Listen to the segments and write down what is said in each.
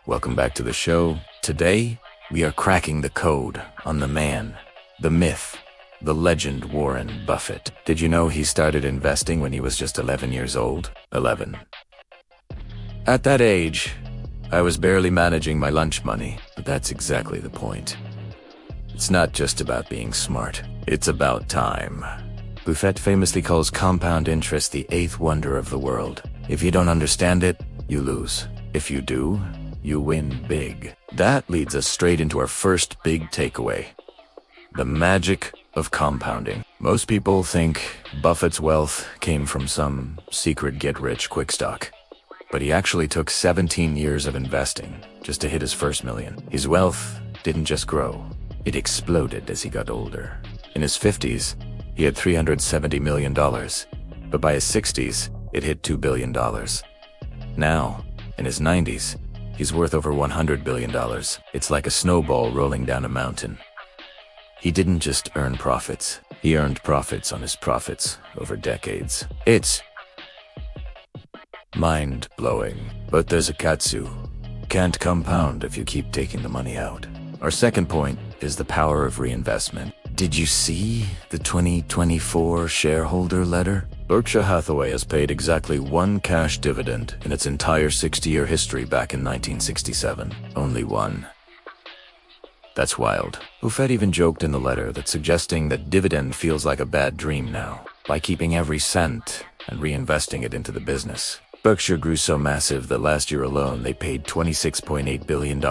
Welcome back to the show. Today, we are cracking the code on the man, the myth, the legend Warren Buffett. Did you know he started investing when he was just 11 years old? 11. At that age, I was barely managing my lunch money, but that's exactly the point. It's not just about being smart, it's about time. Buffett famously calls compound interest the eighth wonder of the world. If you don't understand it, you lose. If you do, you win big. That leads us straight into our first big takeaway: the magic of compounding. Most people think Buffett's wealth came from some secret get-rich-quick stock, but he actually took 17 years of investing just to hit his first million. His wealth didn't just grow, it exploded as he got older. In his 50s, he had $370 million, but by his 60s, it hit $2 billion. Now, in his 90s, he's worth over $100 billion. It's like a snowball rolling down a mountain. He didn't just earn profits, he earned profits on his profits over decades. It's mind-blowing. But there's a katsu. Can't compound if you keep taking the money out. Our second point is the power of reinvestment. Did you see the 2024 shareholder letter? Berkshire Hathaway has paid exactly one cash dividend in its entire 60-year history back in 1967. Only one. That's wild. Buffett even joked in the letter that suggesting that dividend feels like a bad dream now, by keeping every cent and reinvesting it into the business. Berkshire grew so massive that last year alone they paid $26.8 billion.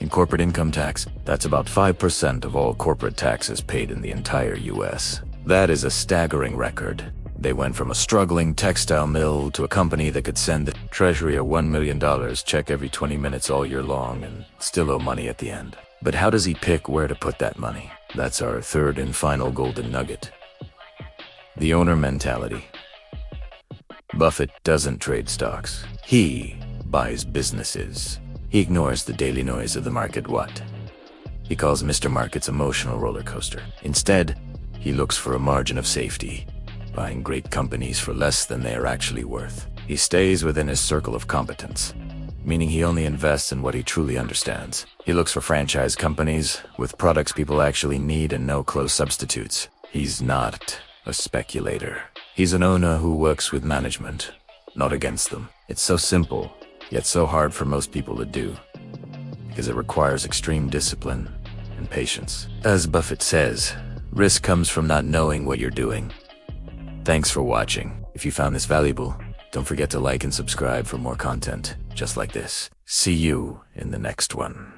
In corporate income tax, that's about 5% of all corporate taxes paid in the entire US. That is a staggering record. They went from a struggling textile mill to a company that could send the Treasury a $1 million check every 20 minutes all year long and still owe money at the end. But how does he pick where to put that money? That's our third and final golden nugget: the owner mentality. Buffett doesn't trade stocks. He buys businesses. He ignores the daily noise of the market. He calls Mr. Market's emotional roller coaster. Instead, he looks for a margin of safety, buying great companies for less than they are actually worth. He stays within his circle of competence, meaning he only invests in what he truly understands. He looks for franchise companies with products people actually need and no close substitutes. He's not a speculator. He's an owner who works with management, not against them. It's so simple, yet so hard for most people to do, because it requires extreme discipline and patience. As Buffett says, risk comes from not knowing what you're doing. Thanks for watching. If you found this valuable, don't forget to like and subscribe for more content just like this. See you in the next one.